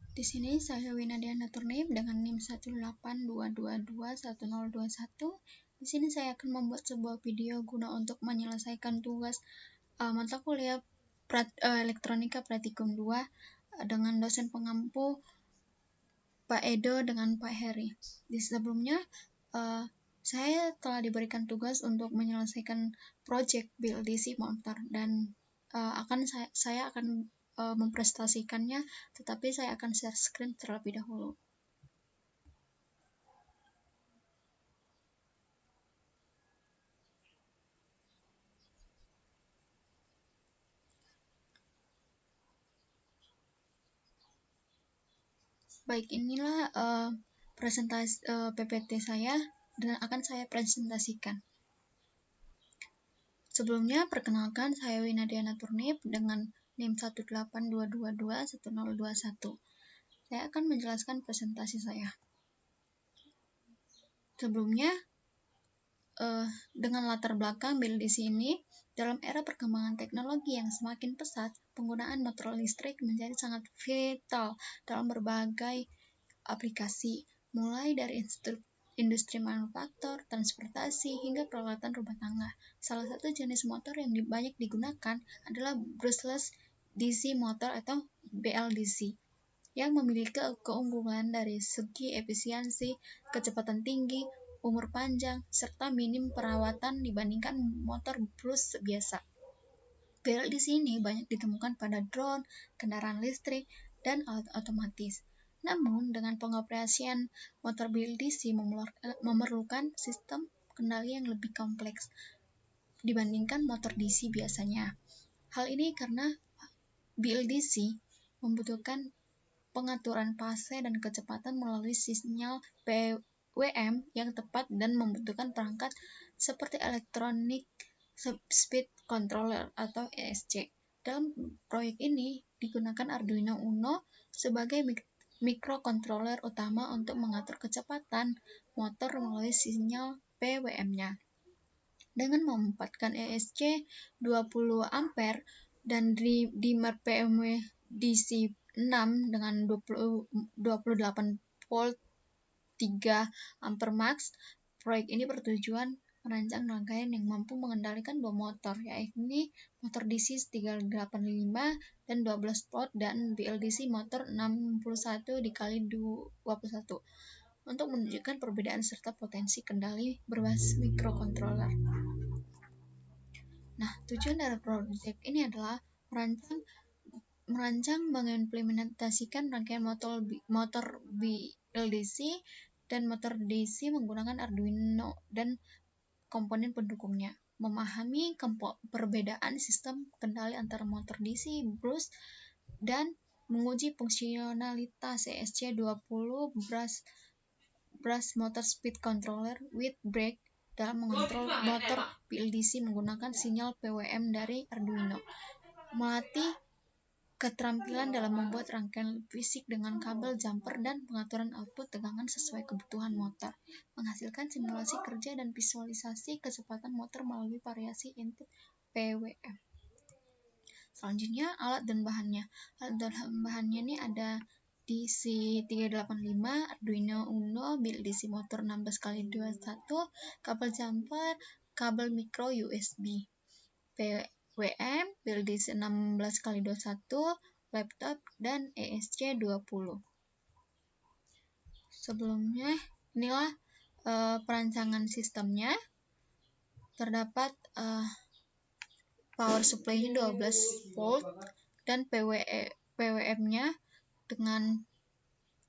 Di sini saya Winadiana Turnip dengan NIM 182221021. Di sini saya akan membuat sebuah video guna untuk menyelesaikan tugas mata kuliah Elektronika Praktikum 2 dengan dosen pengampu Pak Edo dengan Pak Heri. Di sebelumnya saya telah diberikan tugas untuk menyelesaikan project BLDC motor dan saya akan mempresentasikannya, tetapi saya akan share screen terlebih dahulu. Baik, inilah presentasi PPT saya dan akan saya presentasikan. Sebelumnya, perkenalkan, saya Winadiana Turnip dengan NIM 182221021. Saya akan menjelaskan presentasi saya. Sebelumnya, dengan latar belakang BLDC ini, dalam era perkembangan teknologi yang semakin pesat, penggunaan motor listrik menjadi sangat vital dalam berbagai aplikasi, mulai dari industri manufaktur, transportasi, hingga peralatan rumah tangga. Salah satu jenis motor yang banyak digunakan adalah brushless DC motor atau BLDC, yang memiliki keunggulan dari segi efisiensi, kecepatan tinggi, umur panjang, serta minim perawatan dibandingkan motor brus biasa. BLDC ini banyak ditemukan pada drone, kendaraan listrik, dan alat otomatis. Namun, dengan pengoperasian motor BLDC memerlukan sistem kendali yang lebih kompleks dibandingkan motor DC biasanya. Hal ini karena BLDC membutuhkan pengaturan fase dan kecepatan melalui sinyal PWM yang tepat dan membutuhkan perangkat seperti Electronic Speed Controller atau ESC. Dalam proyek ini digunakan Arduino Uno sebagai microcontroller utama untuk mengatur kecepatan motor melalui sinyal PWM-nya. Dengan memanfaatkan ESC 20 ampere dan dimmer PMW DC 6 dengan 28 volt 3 ampere max, proyek ini bertujuan merancang rangkaian yang mampu mengendalikan dua motor, yaitu motor DC 385 dan 12 volt dan BLDC motor 61x21 untuk menunjukkan perbedaan serta potensi kendali berbasis microcontroller. Nah, tujuan dari proyek ini adalah merancang mengimplementasikan rangkaian motor BLDC dan motor DC menggunakan Arduino dan komponen pendukungnya, memahami perbedaan sistem kendali antara motor DC, brus, dan menguji fungsionalitas ESC 20 brush motor speed controller with brake dalam mengontrol motor BLDC menggunakan sinyal PWM dari Arduino, melatih keterampilan dalam membuat rangkaian fisik dengan kabel jumper dan pengaturan output tegangan sesuai kebutuhan motor, menghasilkan simulasi kerja dan visualisasi kecepatan motor melalui variasi input PWM. Selanjutnya, alat dan bahannya. Alat dan bahannya ini ada DC 385, Arduino Uno, BLDC motor 16x21, kabel jumper, kabel micro USB, PWM, BLDC 16x21, laptop, dan ESC 20. Sebelumnya, inilah perancangan sistemnya. Terdapat power supply-nya 12 volt dan PWM-nya dengan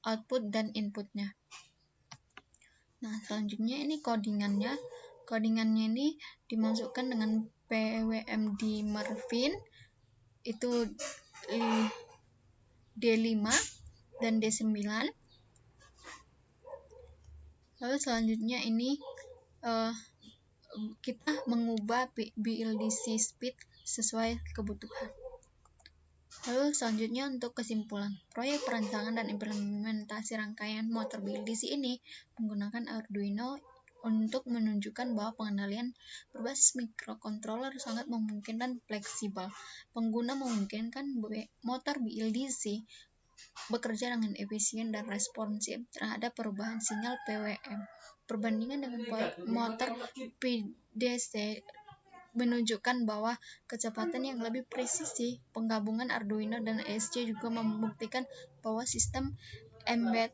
output dan inputnya. Nah, selanjutnya ini codingannya. Codingannya ini dimasukkan dengan PWM dimmer pin itu D5 dan D9. Lalu selanjutnya ini kita mengubah BLDC speed sesuai kebutuhan. Lalu selanjutnya untuk kesimpulan, proyek perancangan dan implementasi rangkaian motor BLDC ini menggunakan Arduino untuk menunjukkan bahwa pengendalian berbasis microcontroller sangat memungkinkan dan fleksibel. Pengguna memungkinkan motor BLDC bekerja dengan efisien dan responsif terhadap perubahan sinyal PWM. Perbandingan dengan motor PDC menunjukkan bahwa kecepatan yang lebih presisi. Penggabungan Arduino dan ESC juga membuktikan bahwa sistem embed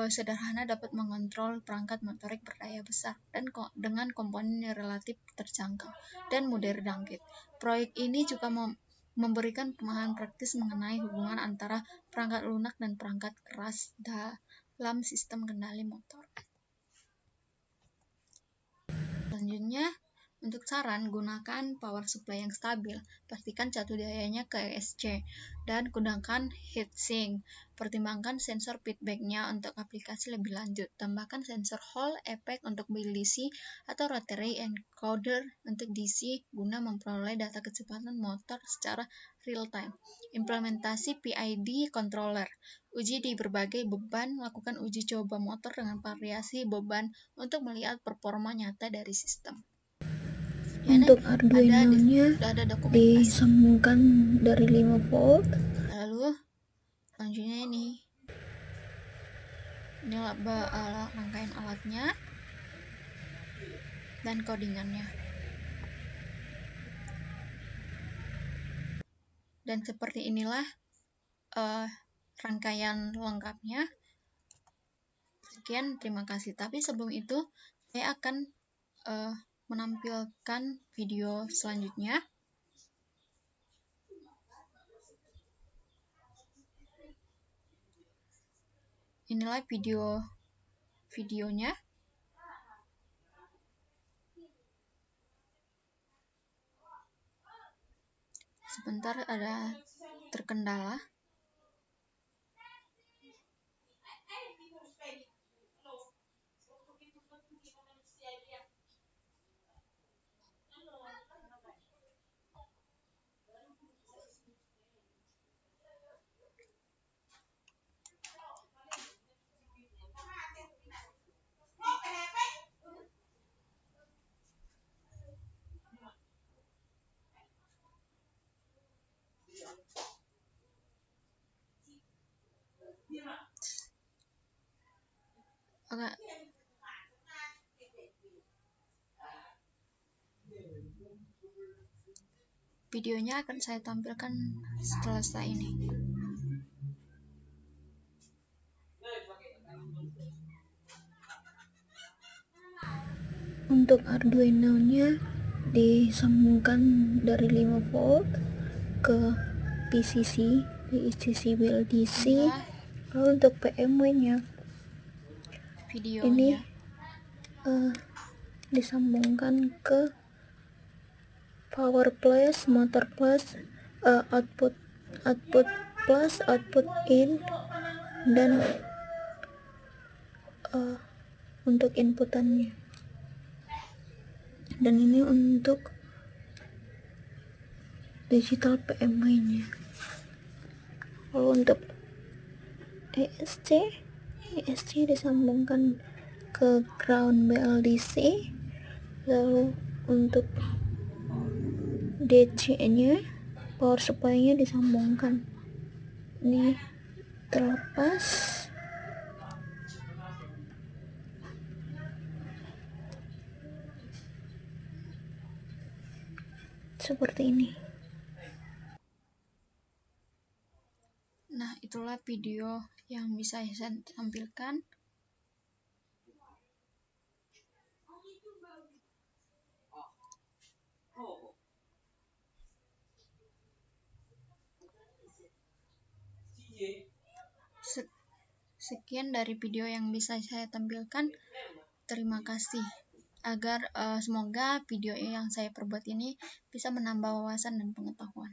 sederhana dapat mengontrol perangkat motorik berdaya besar dan dengan komponen yang relatif terjangkau dan mudah dijangkit. Proyek ini juga memberikan pemahaman praktis mengenai hubungan antara perangkat lunak dan perangkat keras dalam sistem kendali motor. Selanjutnya, untuk saran, gunakan power supply yang stabil, pastikan jatuh dayanya ke ESC, dan gunakan heatsink. Pertimbangkan sensor feedback-nya untuk aplikasi lebih lanjut. Tambahkan sensor Hall effect untuk BLDC atau rotary encoder untuk DC guna memperoleh data kecepatan motor secara real-time. Implementasi PID controller. Uji di berbagai beban, lakukan uji coba motor dengan variasi beban untuk melihat performa nyata dari sistem. Untuk Arduino-nya disambungkan dari 5 volt. Lalu selanjutnya ini rangkaian alatnya dan codingannya. Dan seperti inilah rangkaian lengkapnya. Sekian, terima kasih. Tapi sebelum itu, saya akan menampilkan video selanjutnya. Inilah videonya. Sebentar, ada terkendala. Videonya akan saya tampilkan setelah ini. Untuk Arduino-nya disambungkan dari 5 volt ke VCC BLDC. Lalu untuk PMW-nya ini disambungkan ke power plus, motor plus, output plus, output in, dan untuk inputannya. Dan ini untuk digital PMW-nya. Lalu untuk ESC disambungkan ke ground BLDC. Lalu untuk DC-nya, power supply-nya disambungkan. Ini terlepas. Seperti ini. Nah, itulah video yang bisa saya tampilkan. Sekian dari video yang bisa saya tampilkan. Terima kasih. Semoga video yang saya perbuat ini bisa menambah wawasan dan pengetahuan.